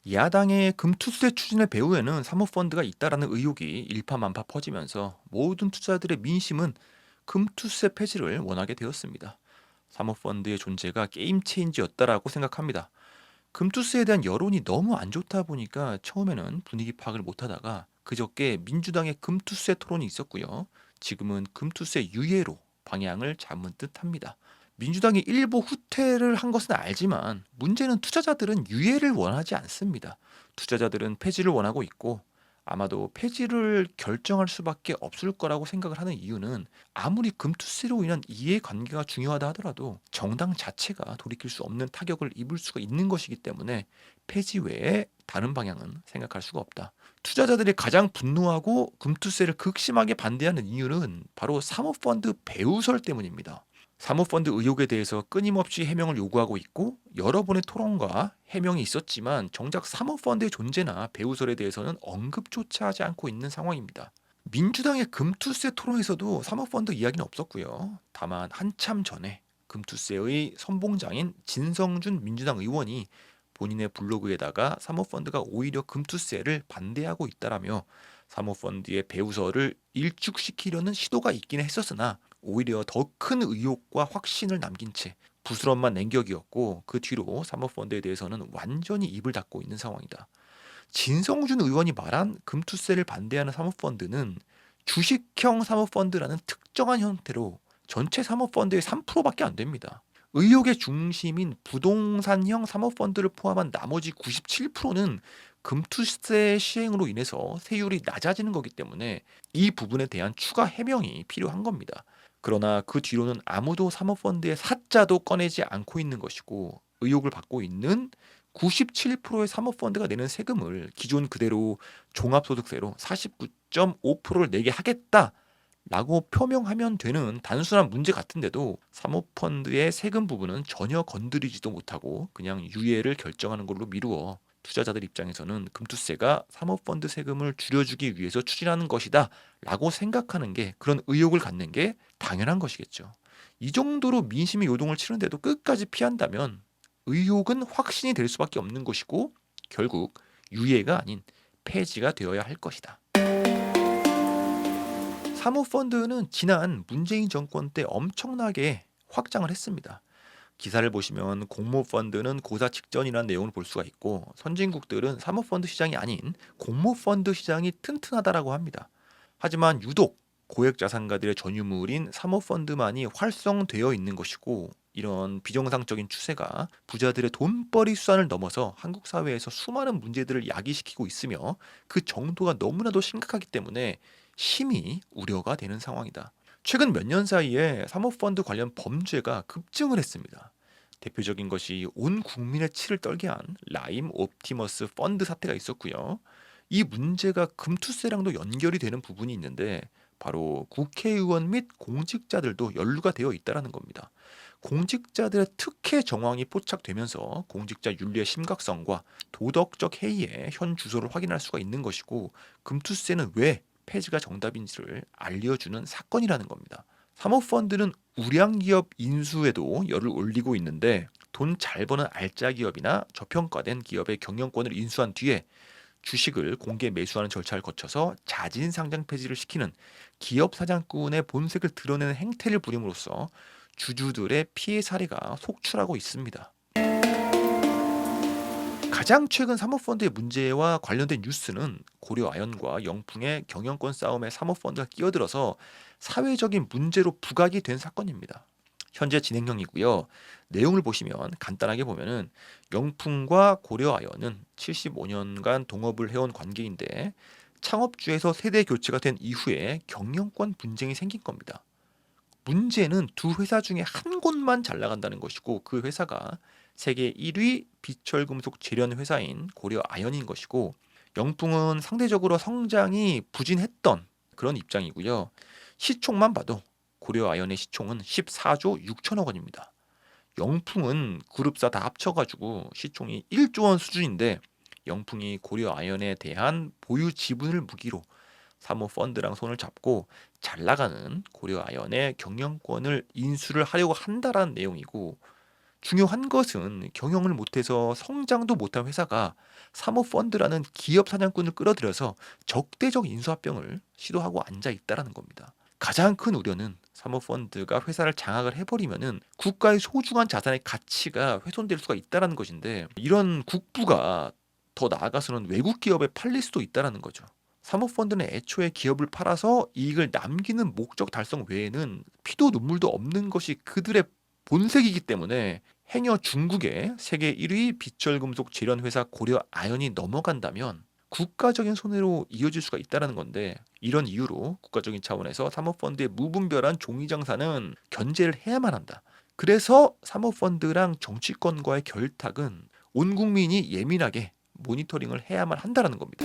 야당의 금투세 추진의 배후에는 사모펀드가 있다라는 의혹이 일파만파 퍼지면서 모든 투자들의 민심은 금투세 폐지를 원하게 되었습니다. 사모펀드의 존재가 게임 체인지였다라고 생각합니다. 금투세에 대한 여론이 너무 안 좋다 보니까 처음에는 분위기 파악을 못하다가 그저께 민주당의 금투세 토론이 있었고요. 지금은 금투세 유예로 방향을 잡은 듯합니다. 민주당이 일부 후퇴를 한 것은 알지만 문제는 투자자들은 유예를 원하지 않습니다. 투자자들은 폐지를 원하고 있고 아마도 폐지를 결정할 수밖에 없을 거라고 생각을 하는 이유는 아무리 금투세로 인한 이해관계가 중요하다 하더라도 정당 자체가 돌이킬 수 없는 타격을 입을 수가 있는 것이기 때문에 폐지 외에 다른 방향은 생각할 수가 없다. 투자자들이 가장 분노하고 금투세를 극심하게 반대하는 이유는 바로 사모펀드 배우설 때문입니다. 사모펀드 의혹에 대해서 끊임없이 해명을 요구하고 있고 여러 번의 토론과 해명이 있었지만 정작 사모펀드의 존재나 배우설에 대해서는 언급조차 하지 않고 있는 상황입니다. 민주당의 금투세 토론에서도 사모펀드 이야기는 없었고요. 다만 한참 전에 금투세의 선봉장인 진성준 민주당 의원이 본인의 블로그에다가 사모펀드가 오히려 금투세를 반대하고 있다라며 사모펀드의 배우설을 일축시키려는 시도가 있기는 했었으나 오히려 더 큰 의혹과 확신을 남긴 채 부스럼만 냉격이었고 그 뒤로 사모펀드에 대해서는 완전히 입을 닫고 있는 상황이다. 진성준 의원이 말한 금투세를 반대하는 사모펀드는 주식형 사모펀드라는 특정한 형태로 전체 사모펀드의 3%밖에 안 됩니다. 의혹의 중심인 부동산형 사모펀드를 포함한 나머지 97%는 금투세 시행으로 인해서 세율이 낮아지는 거기 때문에 이 부분에 대한 추가 해명이 필요한 겁니다. 그러나 그 뒤로는 아무도 사모펀드의 사자도 꺼내지 않고 있는 것이고 의혹을 받고 있는 97%의 사모펀드가 내는 세금을 기존 그대로 종합소득세로 49.5%를 내게 하겠다라고 표명하면 되는 단순한 문제 같은데도 사모펀드의 세금 부분은 전혀 건드리지도 못하고 그냥 유예를 결정하는 걸로 미루어 투자자들 입장에서는 금투세가 사모펀드 세금을 줄여주기 위해서 추진하는 것이다 라고 생각하는 게 그런 의혹을 갖는 게 당연한 것이겠죠. 이 정도로 민심의 요동을 치는데도 끝까지 피한다면 의혹은 확신이 될 수밖에 없는 것이고 결국 유예가 아닌 폐지가 되어야 할 것이다. 사모펀드는 지난 문재인 정권 때 엄청나게 확장을 했습니다. 기사를 보시면 공모펀드는 고사 직전이라는 내용을 볼 수가 있고 선진국들은 사모펀드 시장이 아닌 공모펀드 시장이 튼튼하다라고 합니다. 하지만 유독 고액자산가들의 전유물인 사모펀드만이 활성되어 있는 것이고 이런 비정상적인 추세가 부자들의 돈벌이 수단을 넘어서 한국 사회에서 수많은 문제들을 야기시키고 있으며 그 정도가 너무나도 심각하기 때문에 심히 우려가 되는 상황이다. 최근 몇 년 사이에 사모펀드 관련 범죄가 급증을 했습니다. 대표적인 것이 온 국민의 치를 떨게 한 라임 옵티머스 펀드 사태가 있었고요. 이 문제가 금투세랑도 연결이 되는 부분이 있는데 바로 국회의원 및 공직자들도 연루가 되어 있다는 겁니다. 공직자들의 특혜 정황이 포착되면서 공직자 윤리의 심각성과 도덕적 해이의 현 주소를 확인할 수가 있는 것이고 금투세는 왜 폐지가 정답인지를 알려주는 사건이라는 겁니다. 사모펀드는 우량기업 인수에도 열을 올리고 있는데 돈 잘 버는 알짜 기업이나 저평가된 기업의 경영권을 인수한 뒤에 주식을 공개 매수하는 절차를 거쳐서 자진 상장 폐지를 시키는 기업 사장꾼의 본색을 드러내는 행태를 부림으로써 주주들의 피해 사례가 속출하고 있습니다. 가장 최근 사모펀드의 문제와 관련된 뉴스는 고려아연과 영풍의 경영권 싸움에 사모펀드가 끼어들어서 사회적인 문제로 부각이 된 사건입니다. 현재 진행형이고요. 내용을 보시면 간단하게 보면은 영풍과 고려아연은 75년간 동업을 해온 관계인데 창업주에서 세대 교체가 된 이후에 경영권 분쟁이 생긴 겁니다. 문제는 두 회사 중에 한 곳만 잘 나간다는 것이고 그 회사가 세계 1위 비철금속 재련 회사인 고려아연인 것이고 영풍은 상대적으로 성장이 부진했던 그런 입장이고요. 시총만 봐도 고려아연의 시총은 14조 6천억 원입니다. 영풍은 그룹사 다 합쳐가지고 시총이 1조 원 수준인데 영풍이 고려아연에 대한 보유 지분을 무기로 사모펀드랑 손을 잡고 잘 나가는 고려아연의 경영권을 인수를 하려고 한다라는 내용이고 중요한 것은 경영을 못해서 성장도 못한 회사가 사모펀드라는 기업 사냥꾼을 끌어들여서 적대적 인수합병을 시도하고 앉아 있다라는 겁니다. 가장 큰 우려는 사모펀드가 회사를 장악을 해버리면은 국가의 소중한 자산의 가치가 훼손될 수가 있다라는 것인데, 이런 국부가 더 나아가서는 외국 기업에 팔릴 수도 있다라는 거죠. 사모펀드는 애초에 기업을 팔아서 이익을 남기는 목적 달성 외에는 피도 눈물도 없는 것이 그들의 본색이기 때문에, 행여 중국의 세계 1위 비철금속 제련 회사 고려 아연이 넘어간다면 국가적인 손해로 이어질 수가 있다는 건데, 이런 이유로 국가적인 차원에서 사모펀드의 무분별한 종이장사는 견제를 해야만 한다. 그래서 사모펀드랑 정치권과의 결탁은 온 국민이 예민하게 모니터링을 해야만 한다는 겁니다.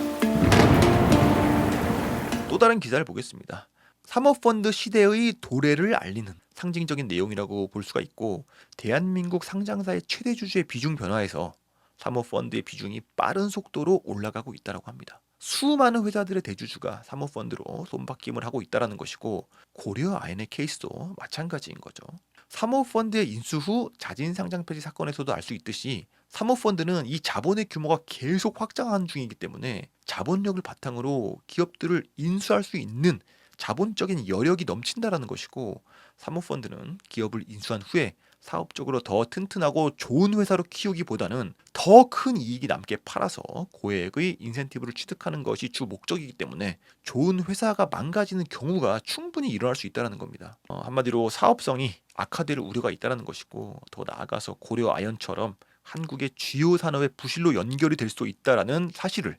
또 다른 기사를 보겠습니다. 사모펀드 시대의 도래를 알리는 상징적인 내용이라고 볼 수가 있고, 대한민국 상장사의 최대 주주의 비중 변화에서 사모펀드의 비중이 빠른 속도로 올라가고 있다고 합니다. 수많은 회사들의 대주주가 사모펀드로 손바뀜을 하고 있다는 것이고, 고려 아연의 케이스도 마찬가지인 거죠. 사모펀드의 인수 후 자진 상장 폐지 사건에서도 알 수 있듯이, 사모펀드는 이 자본의 규모가 계속 확장하는 중이기 때문에 자본력을 바탕으로 기업들을 인수할 수 있는 자본적인 여력이 넘친다라는 것이고, 사모펀드는 기업을 인수한 후에 사업적으로 더 튼튼하고 좋은 회사로 키우기보다는 더 큰 이익이 남게 팔아서 고액의 인센티브를 취득하는 것이 주 목적이기 때문에 좋은 회사가 망가지는 경우가 충분히 일어날 수 있다는 겁니다. 한마디로 사업성이 악화될 우려가 있다는 것이고, 더 나아가서 고려 아연처럼 한국의 주요 산업의 부실로 연결이 될 수도 있다라는 사실을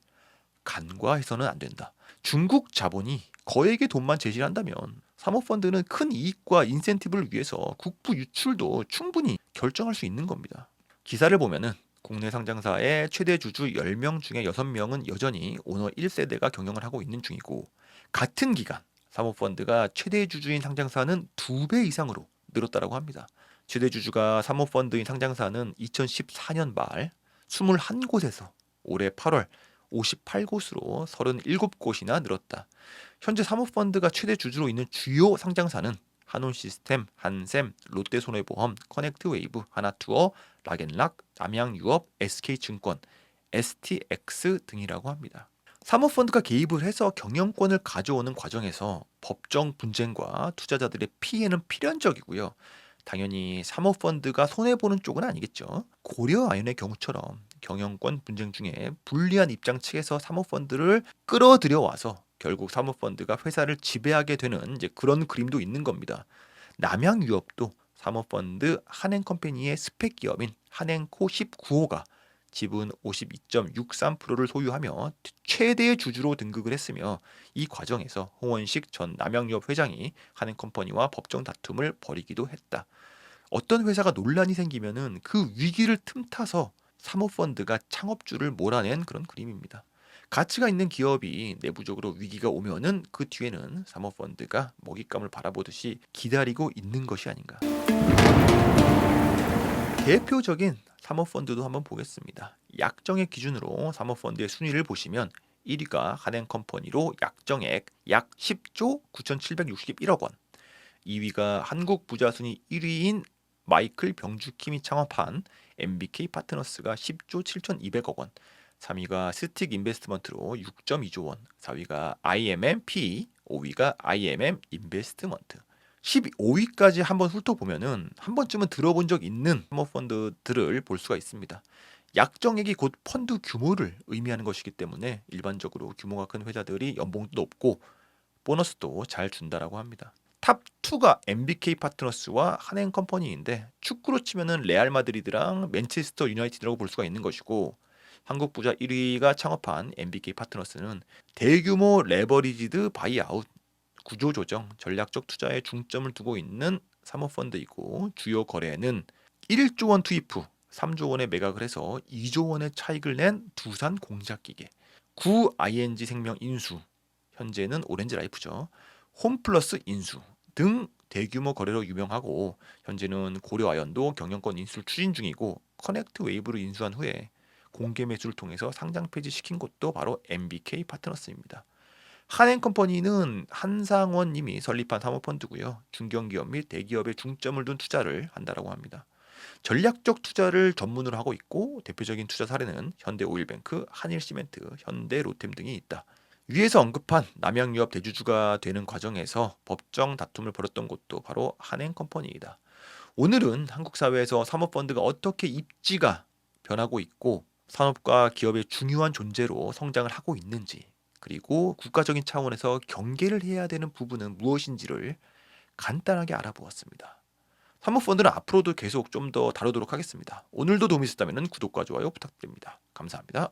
간과해서는 안 된다. 중국 자본이 거액의 돈만 제시한다면 사모펀드는 큰 이익과 인센티브를 위해서 국부 유출도 충분히 결정할 수 있는 겁니다. 기사를 보면은 국내 상장사의 최대 주주 10명 중에 6명은 여전히 오너 1세대가 경영을 하고 있는 중이고, 같은 기간 사모펀드가 최대 주주인 상장사는 2배 이상으로 늘었다고 합니다. 최대 주주가 사모펀드인 상장사는 2014년 말 21곳에서 올해 8월 58곳으로 37곳이나 늘었다. 현재 사모펀드가 최대 주주로 있는 주요 상장사는 한온시스템, 한샘, 롯데손해보험, 커넥트웨이브, 하나투어, 락앤락, 남양유업, SK증권, STX 등이라고 합니다. 사모펀드가 개입을 해서 경영권을 가져오는 과정에서 법정 분쟁과 투자자들의 피해는 필연적이고요. 당연히 사모펀드가 손해보는 쪽은 아니겠죠. 고려 아연의 경우처럼 경영권 분쟁 중에 불리한 입장 측에서 사모펀드를 끌어들여 와서 결국 사모펀드가 회사를 지배하게 되는 이제 그런 그림도 있는 겁니다. 남양유업도 사모펀드 한행컴퍼니의 스펙 기업인 한행코 19호가 지분 52.63%를 소유하며 최대의 주주로 등극을 했으며, 이 과정에서 홍원식 전 남양유업 회장이 한행컴퍼니와 법정 다툼을 벌이기도 했다. 어떤 회사가 논란이 생기면은 그 위기를 틈타서 사모펀드가 창업주를 몰아낸 그런 그림입니다. 가치가 있는 기업이 내부적으로 위기가 오면은 그 뒤에는 사모펀드가 먹잇감을 바라보듯이 기다리고 있는 것이 아닌가. 대표적인 사모펀드도 한번 보겠습니다. 약정액 기준으로 사모펀드의 순위를 보시면 1위가 한행컴퍼니로 약정액 약 10조 9,761억 원, 2위가 한국부자순위 1위인 마이클 병주킴이 창업한 MBK 파트너스가 10조 7,200억 원, 3위가 스틱 인베스트먼트로 6.2조 원, 4위가 IMM PE, 5위가 IMM 인베스트먼트. 15위까지 한번 훑어보면은 한 번쯤은 들어본 적 있는 사모펀드들을 볼 수가 있습니다. 약정액이 곧 펀드 규모를 의미하는 것이기 때문에 일반적으로 규모가 큰 회사들이 연봉도 높고 보너스도 잘 준다라고 합니다. 탑 2가 MBK 파트너스와 한행컴퍼니인데, 축구로 치면은 레알 마드리드랑 맨체스터 유나이티드라고 볼 수가 있는 것이고, 한국 부자 1위가 창업한 MBK 파트너스는 대규모 레버리지드 바이아웃, 구조조정, 전략적 투자에 중점을 두고 있는 사모펀드이고, 주요 거래는 1조 원 투입 후 3조 원에 매각을 해서 2조 원의 차익을 낸 두산 공작기계, 구 ING 생명 인수, 현재는 오렌지 라이프죠, 홈플러스 인수 등 대규모 거래로 유명하고, 현재는 고려아연도 경영권 인수를 추진 중이고, 커넥트 웨이브를 인수한 후에 공개 매수를 통해서 상장 폐지시킨 곳도 바로 MBK 파트너스입니다. 한행컴퍼니는 한상원 님이 설립한 사모펀드고요. 중견기업 및 대기업에 중점을 둔 투자를 한다라고 합니다. 전략적 투자를 전문으로 하고 있고 대표적인 투자 사례는 현대오일뱅크, 한일시멘트, 현대로템 등이 있다. 위에서 언급한 남양유업 대주주가 되는 과정에서 법정 다툼을 벌였던 곳도 바로 한행컴퍼니이다. 오늘은 한국 사회에서 사모펀드가 어떻게 입지가 변하고 있고 산업과 기업의 중요한 존재로 성장을 하고 있는지, 그리고 국가적인 차원에서 경계를 해야 되는 부분은 무엇인지를 간단하게 알아보았습니다. 사모펀드는 앞으로도 계속 좀 더 다루도록 하겠습니다. 오늘도 도움이 있었다면 구독과 좋아요 부탁드립니다. 감사합니다.